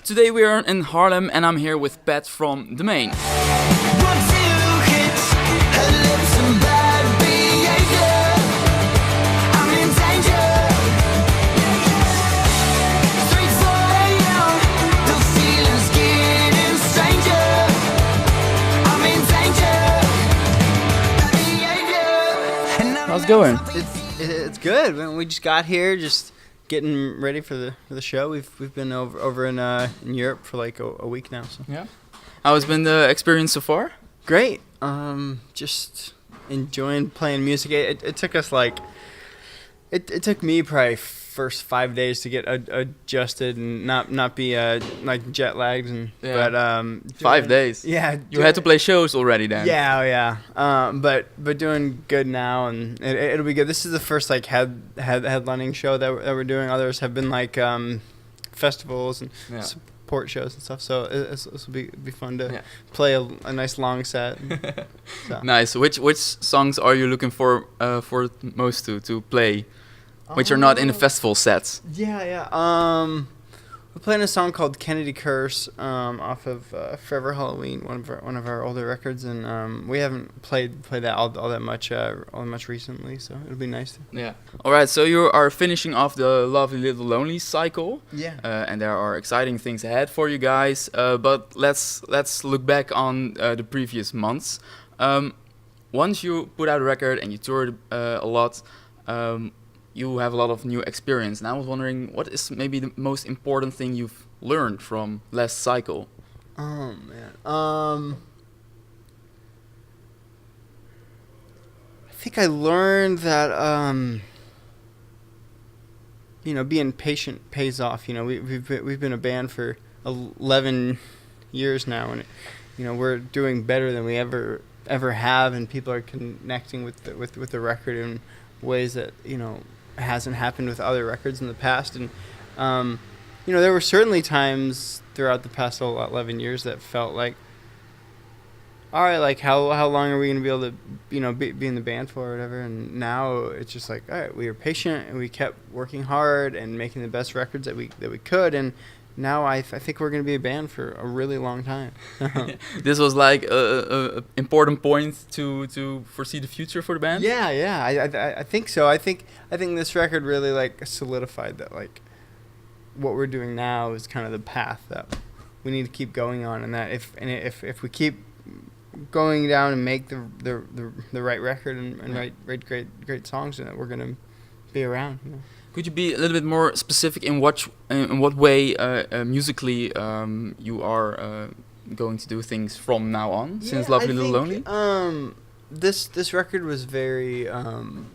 Today we are in Haarlem and I'm here with Pat from the Maine. How's it going? It's good. We just got here, just getting ready for the show. We've been over in Europe for like a week now. So yeah. How has been the experience so far? Great. Just enjoying playing music. It took us like it took me probably first 5 days to get adjusted and not be like jet lagged and yeah. But 5 days. Yeah. You had to play shows already then. Yeah. But doing good now, and it'll be good. This is the first like headlining show that we're doing. Others have been like festivals and support shows and stuff. So this will be fun to play a nice long set. So. Nice. Which songs are you looking for most to play? Which are not in the festival sets. Yeah. We're playing a song called Kennedy Curse off of Forever Halloween, one of our older records, and we haven't played that all that much recently, so it'll be nice. Yeah. All right. So you are finishing off the Lovely Little Lonely cycle. Yeah. And there are exciting things ahead for you guys. But let's look back on the previous months. Once you put out a record and you toured a lot. You have a lot of new experience. And I was wondering, what is maybe the most important thing you've learned from last cycle? Oh, man. I think I learned that, being patient pays off. We've been a band for 11 years now, and, we're doing better than we ever have, and people are connecting with the record in ways that, hasn't happened with other records in the past. And there were certainly times throughout the past 11 years that felt like, all right, like how long are we going to be able to be in the band for or whatever. And now it's just like, all right, we were patient and we kept working hard and making the best records that we could. And now I think we're going to be a band for a really long time. This was like a important point to foresee the future for the band. Yeah. I think so. I think this record really like solidified that like what we're doing now is kind of the path that we need to keep going on, and that if we keep going down and make the right record and write great songs, and that we're going to be around. Could you be a little bit more specific in what way musically you are going to do things from now on, since Lovely Little Lonely? This record was very in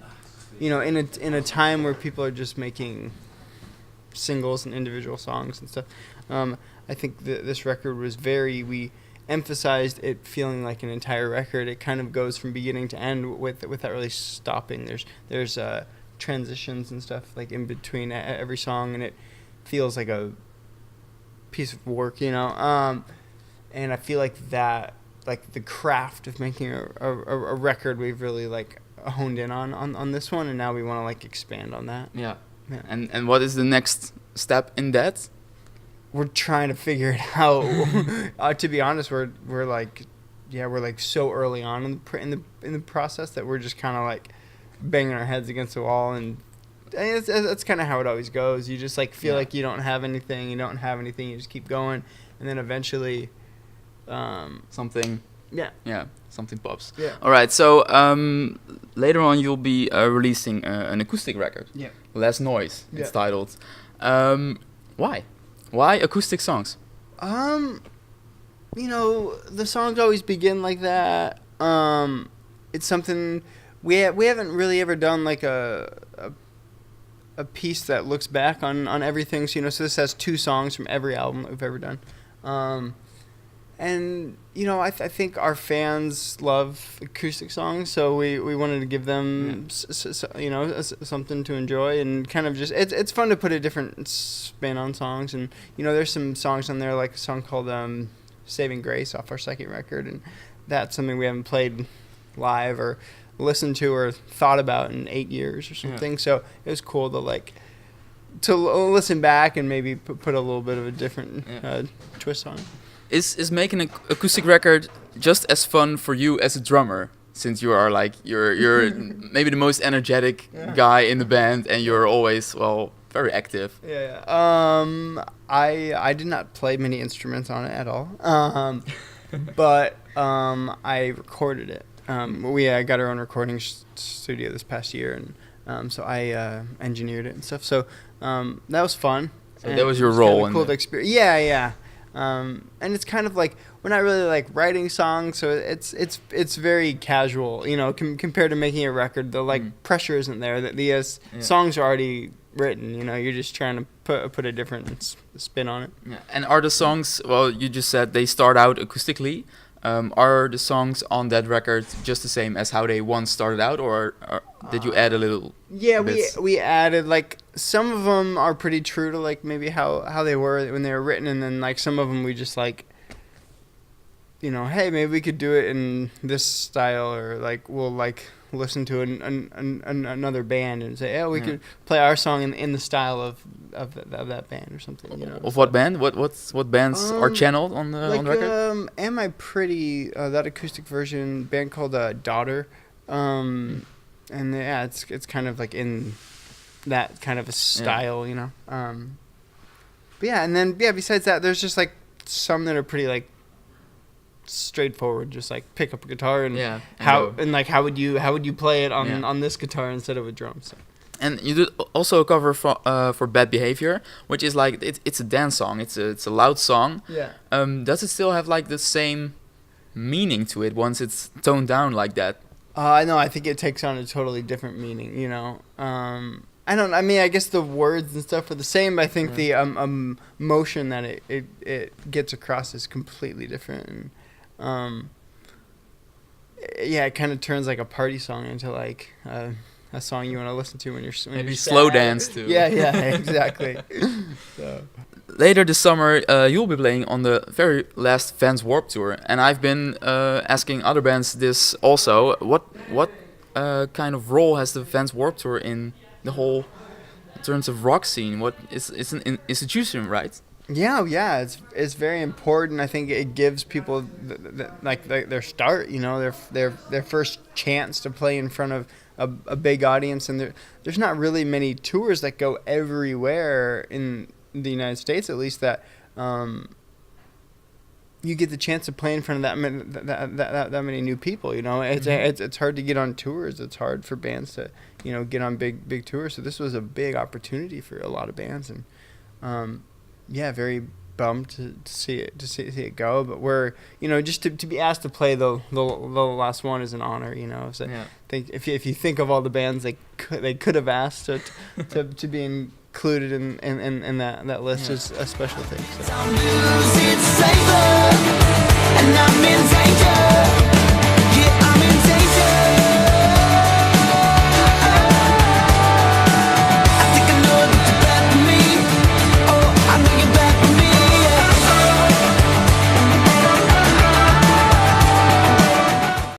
a time where people are just making singles and individual songs and stuff. I think this record was we emphasized it feeling like an entire record. It kind of goes from beginning to end without really stopping. There's transitions and stuff like in between every song, and it feels like a piece of work, and I feel like that, like the craft of making a record, we've really like honed in on this one, and now we want to like expand on that. Yeah. And what is the next step in that? We're trying to figure it out. To be honest, we're like so early on in the process that we're just kind of like banging our heads against the wall, and that's kind of how it always goes. You just like feel like you don't have anything, you just keep going, and then eventually something something pops. Yeah. All right, so later on you'll be releasing an acoustic record. Yeah. Less Noise, it's titled. Why acoustic songs? The songs always begin like that. It's something we haven't really ever done, like a piece that looks back on everything. So this has 2 songs from every album that we've ever done. And I think our fans love acoustic songs, so we wanted to give them something to enjoy, and kind of just it's fun to put a different spin on songs. And there's some songs on there, like a song called Saving Grace off our second record, and that's something we haven't played live or listened to or thought about in 8 years or something. So it was cool to like listen back and maybe put a little bit of a different twist on it. Is making an acoustic record just as fun for you as a drummer? Since you are like you're maybe the most energetic guy in the band, and you're always very active. I did not play many instruments on it at all. But I recorded it. We got our own recording studio this past year, and so I engineered it and stuff. So that was fun. So that was your role in cool experience. Yeah. And it's kind of like we're not really like writing songs, so it's very casual, you know, compared to making a record. The pressure isn't there. The songs are already written, you know. You're just trying to put a different spin on it. Yeah. And are the songs? Well, you just said they start out acoustically. Are the songs on that record just the same as how they once started out, or did you add a little? Yeah, we added, like, some of them are pretty true to like maybe how they were when they were written, and then like some of them we just like, you know, hey, maybe we could do it in this style, or like we'll like listen to another band and say, we could play our song in the style of that band or something, you know. Of what band? What bands are channeled on the record? Am I Pretty? That acoustic version band called Daughter, and it's kind of like in that kind of a style, you know. But and then besides that, there's just like some that are pretty like straightforward, just like pick up a guitar and how would you play it on this guitar instead of a drum. So. And you did also a cover for Bad Behaviour, which is like it's a dance song. It's a loud song. Yeah. Does it still have like the same meaning to it once it's toned down like that? No, I think it takes on a totally different meaning. You know. I guess the words and stuff are the same, but I think the emotion that it gets across is completely different. And, it kind of turns like a party song into like a song you want to listen to when you're maybe slow dance too. Yeah, exactly. So. Later this summer, you'll be playing on the very last Vans Warped Tour, and I've been asking other bands this also. What kind of role has the Vans Warped Tour in the whole in terms of rock scene? What it's an institution, right? Yeah, it's very important. I think it gives people their start, you know, their first chance to play in front of a big audience, and there's not really many tours that go everywhere in the United States, at least, that you get the chance to play in front of that many new people. You know, it's hard to get on tours. It's hard for bands to, you know, get on big tours. So this was a big opportunity for a lot of bands, and very bummed to see it go. But we're, you know, just to be asked to play the last one is an honor. You know, so think if you think of all the bands they could have asked to be included in that list is a special thing. So.